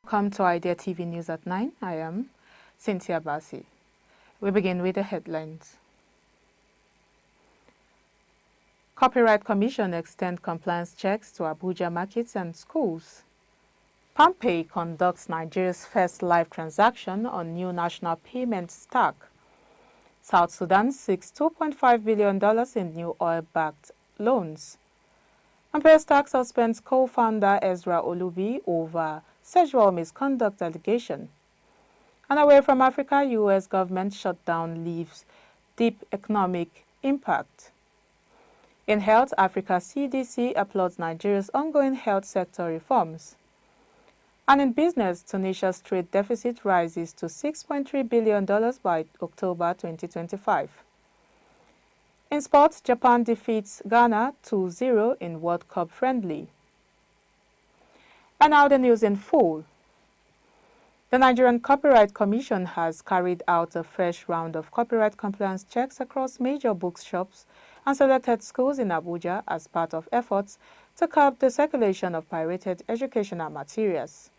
Welcome to Idea TV News at 9. I am Cynthia Basi. We begin with the headlines. Copyright Commission extend compliance checks to Abuja markets and schools. PALMPAY conducts Nigeria's first live transaction on new national payment stack. South Sudan seeks $2.5 billion in new oil-backed loans. And PAYSTACK suspends co-founder EZRA OLUBI over sexual misconduct allegation. And away from Africa, U.S. government shutdown leaves deep economic impact. In health, Africa CDC applauds Nigeria's ongoing health sector reforms. And in business, Tunisia's trade deficit rises to $6.3 billion by October 2025. In sports, Japan defeats Ghana 2-0 in World Cup friendly. And now the news in full. The Nigerian Copyright Commission has carried out a fresh round of copyright compliance checks across major bookshops and selected schools in Abuja as part of efforts to curb the circulation of pirated educational materials.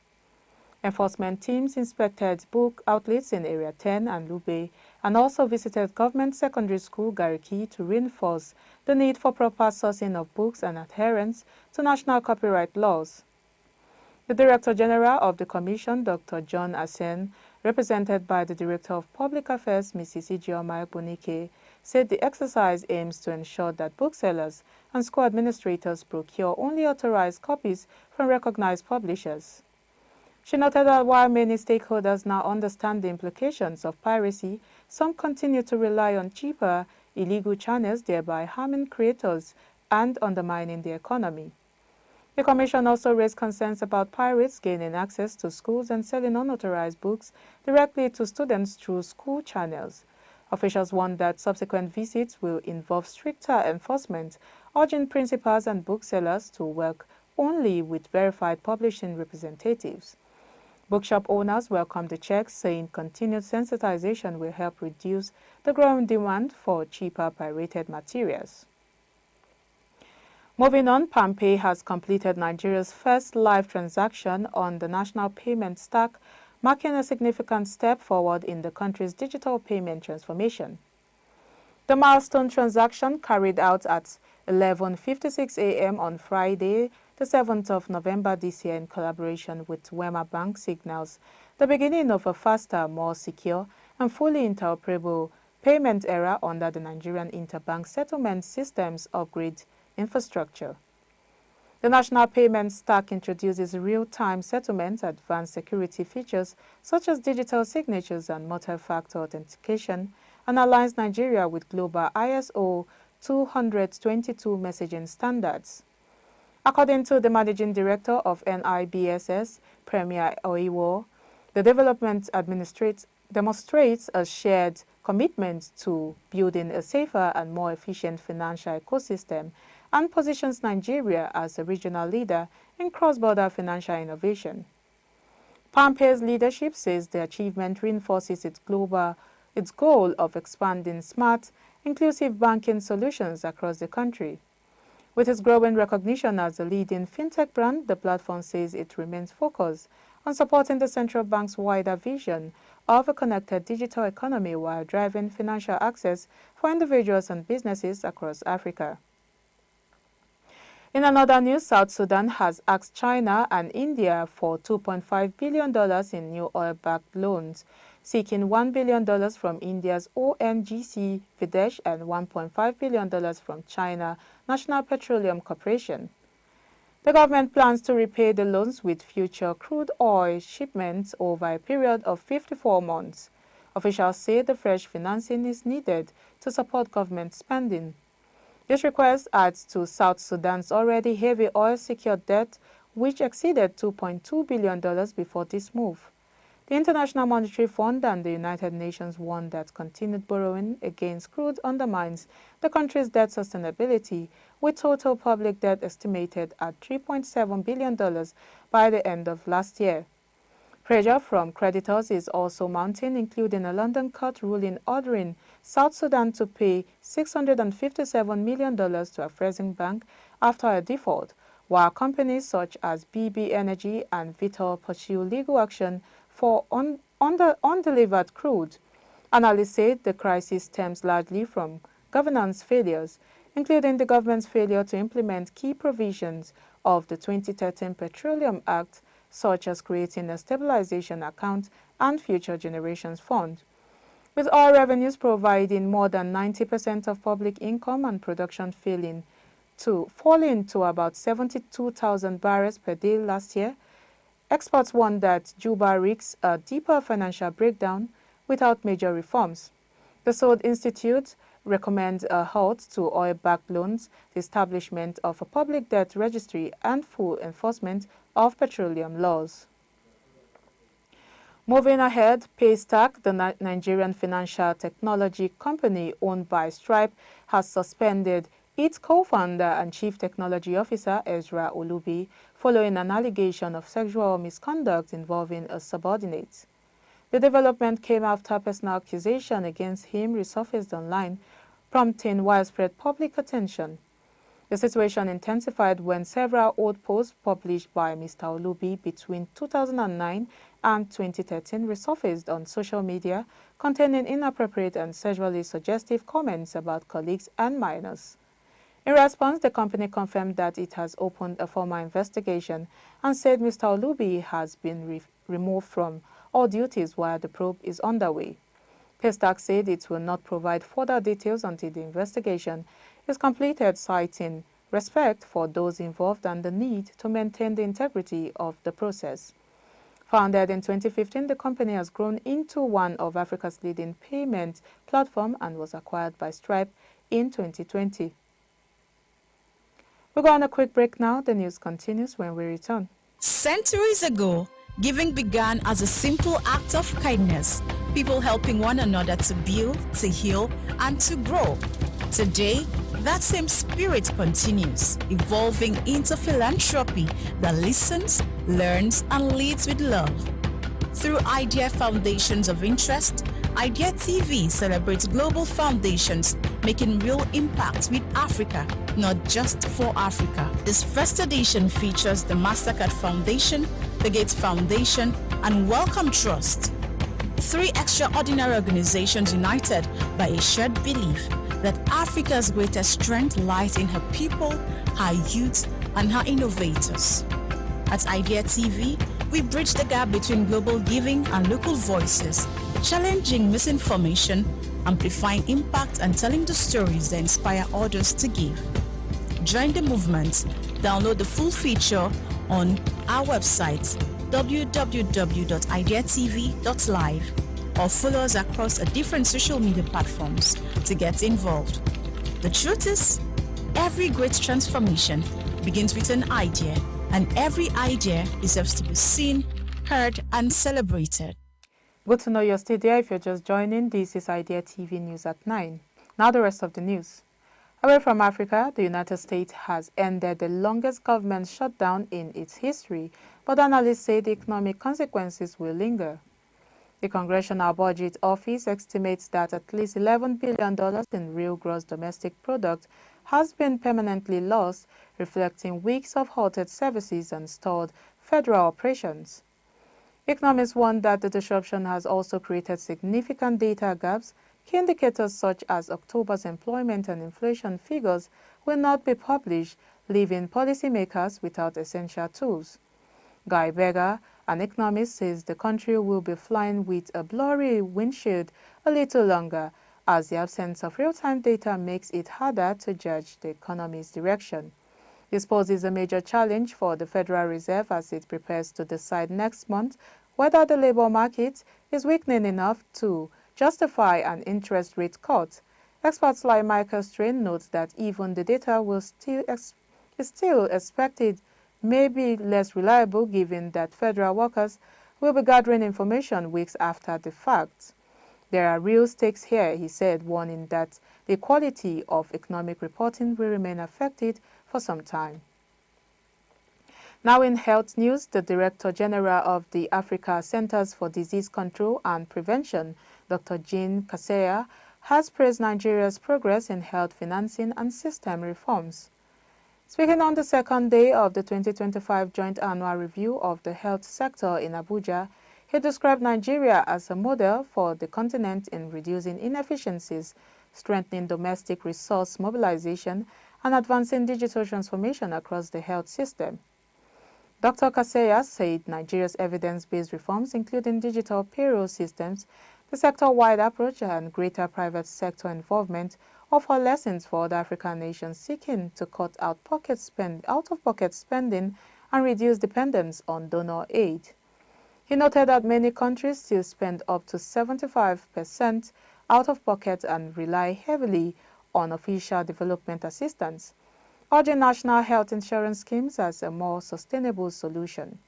Enforcement teams inspected book outlets in Area 10 and Lube and also visited Government Secondary School Gariki to reinforce the need for proper sourcing of books and adherence to national copyright laws. The Director General of the Commission, Dr. John Asen, represented by the Director of Public Affairs, Mrs. Ijeoma Ekpunike, said the exercise aims to ensure that booksellers and school administrators procure only authorized copies from recognized publishers. She noted that while many stakeholders now understand the implications of piracy, some continue to rely on cheaper, illegal channels, thereby harming creators and undermining the economy. The Commission also raised concerns about pirates gaining access to schools and selling unauthorized books directly to students through school channels. Officials warned that subsequent visits will involve stricter enforcement, urging principals and booksellers to work only with verified publishing representatives. Bookshop owners welcomed the checks, saying continued sensitization will help reduce the growing demand for cheaper pirated materials. Moving on, PALMPAY has completed Nigeria's first live transaction on the national payment stack, marking a significant step forward in the country's digital payment transformation. The milestone transaction, carried out at 11:56 a.m. on Friday, the 7th of November this year in collaboration with Wema Bank, signals the beginning of a faster, more secure and fully interoperable payment era under the Nigerian Interbank Settlement Systems Upgrade infrastructure. The National Payment Stack introduces real-time settlement, advanced security features such as digital signatures and multi-factor authentication, and aligns Nigeria with global ISO 20022 messaging standards. According to the Managing Director of NIBSS, Premier Oiwo, the development demonstrates a shared commitment to building a safer and more efficient financial ecosystem and positions Nigeria as a regional leader in cross-border financial innovation. PALMPAY's leadership says the achievement reinforces its goal of expanding smart, inclusive banking solutions across the country. With its growing recognition as a leading fintech brand, the platform says it remains focused on supporting the central bank's wider vision of a connected digital economy while driving financial access for individuals and businesses across Africa. In another news, South Sudan has asked China and India for $2.5 billion in new oil-backed loans, seeking $1 billion from India's ONGC Videsh and $1.5 billion from China National Petroleum Corporation. The government plans to repay the loans with future crude oil shipments over a period of 54 months. Officials say the fresh financing is needed to support government spending. This request adds to South Sudan's already heavy oil-secured debt, which exceeded $2.2 billion before this move. The International Monetary Fund and the United Nations warned that continued borrowing against crude undermines the country's debt sustainability, with total public debt estimated at $3.7 billion by the end of last year. Pressure from creditors is also mounting, including a London court ruling ordering South Sudan to pay $657 million to Afreximbank after a default, while companies such as BB Energy and Vitol pursue legal action for undelivered crude. Analysts said the crisis stems largely from governance failures, including the government's failure to implement key provisions of the 2013 Petroleum Act, such as creating a stabilization account and future generations fund. With oil revenues providing more than 90% of public income and production falling to about 72,000 barrels per day last year, experts warned that Juba risks a deeper financial breakdown without major reforms. The Sod Institute recommends a halt to oil-backed loans, the establishment of a public debt registry, and full enforcement of petroleum laws. Moving ahead, PAYSTACK, the Nigerian financial technology company owned by Stripe, has suspended its co-founder and chief technology officer, EZRA OLUBI, following an allegation of sexual misconduct involving a subordinate. The development came after personal accusation against him resurfaced online, prompting widespread public attention. The situation intensified when several old posts published by Mr. OLUBI between 2009 and 2013 resurfaced on social media, containing inappropriate and sexually suggestive comments about colleagues and minors. In response, the company confirmed that it has opened a formal investigation and said Mr. OLUBI has been removed from all duties while the probe is underway. PAYSTACK said it will not provide further details until the investigation is completed, citing respect for those involved and the need to maintain the integrity of the process. Founded in 2015, the company has grown into one of Africa's leading payment platforms and was acquired by Stripe in 2020. We'll go on a quick break now. The news continues when we return. Centuries ago, giving began as a simple act of kindness, people helping one another to build, to heal, and to grow. Today, that same spirit continues, evolving into philanthropy that listens, learns, and leads with love. Through Idea Foundations of Interest, Idea TV celebrates global foundations making real impact with Africa, not just for Africa. This first edition features the Mastercard Foundation, the Gates Foundation, and Welcome Trust. Three extraordinary organizations united by a shared belief that Africa's greatest strength lies in her people, her youth, and her innovators. At Idea TV, we bridge the gap between global giving and local voices, challenging misinformation, amplifying impact, and telling the stories that inspire others to give. Join the movement. Download the full feature on our website www.ideatv.live or follow us across the different social media platforms to get involved. The truth is, every great transformation begins with an idea, and every idea deserves to be seen, heard, and celebrated. Good to know you're still there. If you're just joining, this is Idea TV News at 9. Now the rest of the news. Away from Africa, the United States has ended the longest government shutdown in its history, but analysts say the economic consequences will linger. The Congressional Budget Office estimates that at least $11 billion in real gross domestic product has been permanently lost, reflecting weeks of halted services and stalled federal operations. Economists warn that the disruption has also created significant data gaps. Key indicators such as October's employment and inflation figures will not be published, leaving policymakers without essential tools. Guy Berger, an economist, says the country will be flying with a blurry windshield a little longer, as the absence of real-time data makes it harder to judge the economy's direction. This poses a major challenge for the Federal Reserve as it prepares to decide next month whether the labor market is weakening enough to justify an interest rate cut. Experts like Michael Strain note that even the data is still expected may be less reliable, given that federal workers will be gathering information weeks after the fact. There are real stakes here, he said, warning that the quality of economic reporting will remain affected for some time. Now in health news, the Director General of the Africa Centers for Disease Control and Prevention, Dr. Jean Kaseya, has praised Nigeria's progress in health financing and system reforms. Speaking on the second day of the 2025 Joint Annual Review of the Health Sector in Abuja, he described Nigeria as a model for the continent in reducing inefficiencies, strengthening domestic resource mobilization, and advancing digital transformation across the health system. Dr. Kaseya said Nigeria's evidence-based reforms, including digital payroll systems, the sector-wide approach, and greater private sector involvement, offer lessons for other African nations seeking to cut out-of-pocket spending and reduce dependence on donor aid. He noted that many countries still spend up to 75% out of pocket and rely heavily on official development assistance, urging national health insurance schemes as a more sustainable solution.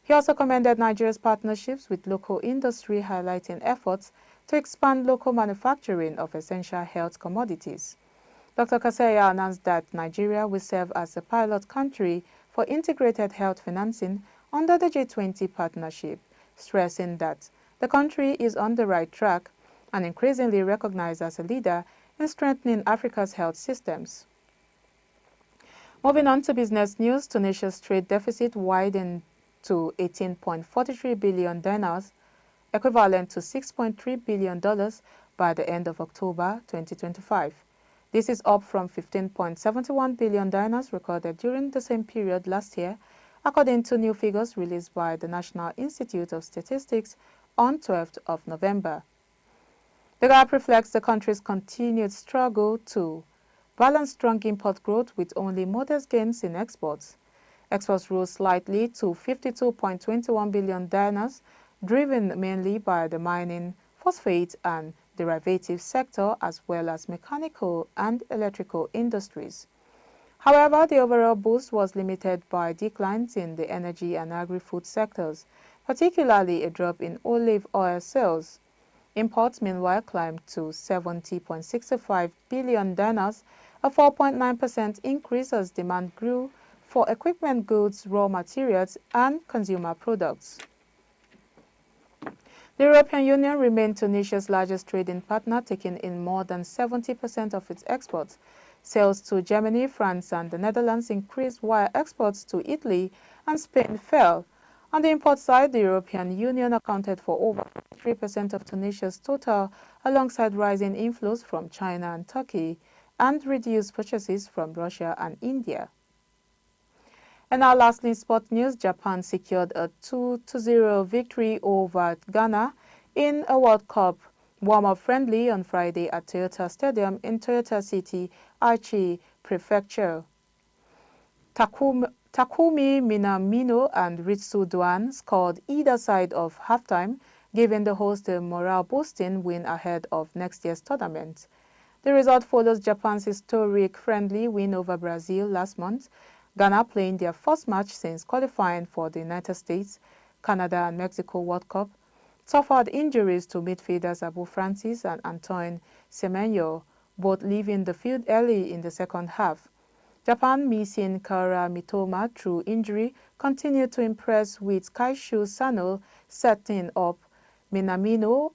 He also commended Nigeria's partnerships with local industry, highlighting efforts to expand local manufacturing of essential health commodities. Dr. Kaseya announced that Nigeria will serve as a pilot country for integrated health financing under the G20 partnership, stressing that the country is on the right track and increasingly recognized as a leader in strengthening Africa's health systems. Moving on to business news, Tunisia's trade deficit widened to $18.43 billion, equivalent to $6.3 billion by the end of October 2025. This is up from $15.71 billion recorded during the same period last year, according to new figures released by the National Institute of Statistics on 12th of November. The gap reflects the country's continued struggle to balance strong import growth with only modest gains in exports. Exports rose slightly to $52.21 billion, driven mainly by the mining, phosphate, and derivative sector, as well as mechanical and electrical industries. However, the overall boost was limited by declines in the energy and agri-food sectors, particularly a drop in olive oil sales. Imports, meanwhile, climbed to $70.65 billion, a 4.9% increase as demand grew for equipment goods, raw materials, and consumer products. The European Union remained Tunisia's largest trading partner, taking in more than 70% of its exports. Sales to Germany, France, and the Netherlands increased, while exports to Italy and Spain fell. On the import side, the European Union accounted for over 3% of Tunisia's total, alongside rising inflows from China and Turkey, and reduced purchases from Russia and India. And now lastly, in sport news, Japan secured a 2-0 victory over Ghana in a World Cup warm-up friendly on Friday at Toyota Stadium in Toyota City, Aichi Prefecture. Takumi Minamino and Ritsu Duan scored either side of halftime, giving the host a morale-boosting win ahead of next year's tournament. The result follows Japan's historic friendly win over Brazil last month. Ghana, playing their first match since qualifying for the United States, Canada, and Mexico World Cup, suffered injuries to midfielders Abu Francis and Antoine Semenyo, both leaving the field early in the second half. Japan, missing Kara Mitoma through injury, continued to impress with Kaishu Sano setting up Minamino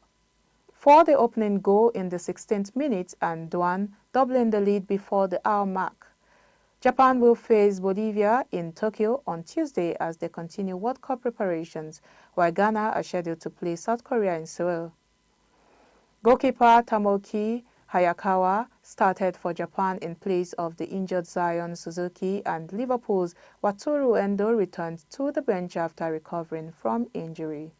for the opening goal in the 16th minute and Duan doubling the lead before the hour mark. Japan will face Bolivia in Tokyo on Tuesday as they continue World Cup preparations, while Ghana are scheduled to play South Korea in Seoul. Goalkeeper Tamoki Hayakawa started for Japan in place of the injured Zion Suzuki, and Liverpool's Wataru Endo returned to the bench after recovering from injury.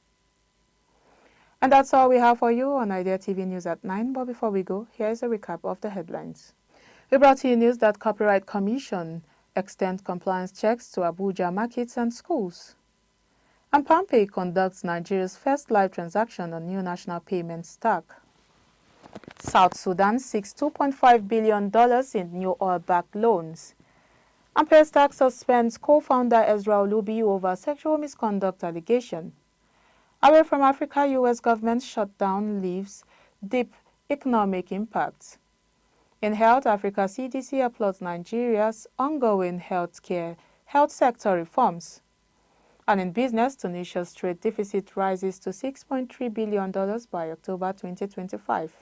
And that's all we have for you on Idea TV News at 9, but before we go, here is a recap of the headlines. We brought you news that Copyright Commission extends compliance checks to Abuja markets and schools. And PALMPAY conducts Nigeria's first live transaction on new national payment stack. South Sudan seeks $2.5 billion in new oil-backed loans. And PAYSTACK suspends co-founder EZRA OLUBI over sexual misconduct allegation. Away from Africa, U.S. government shutdown leaves deep economic impacts. In health, Africa CDC applauds Nigeria's ongoing health sector reforms. And in business, Tunisia's trade deficit rises to $6.3 billion by October 2025.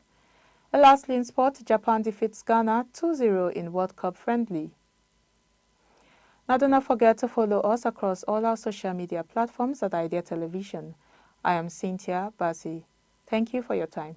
And lastly, in sport, Japan defeats Ghana 2-0 in World Cup friendly. Now do not forget to follow us across all our social media platforms at Idea Television. I am Cynthia Basi. Thank you for your time.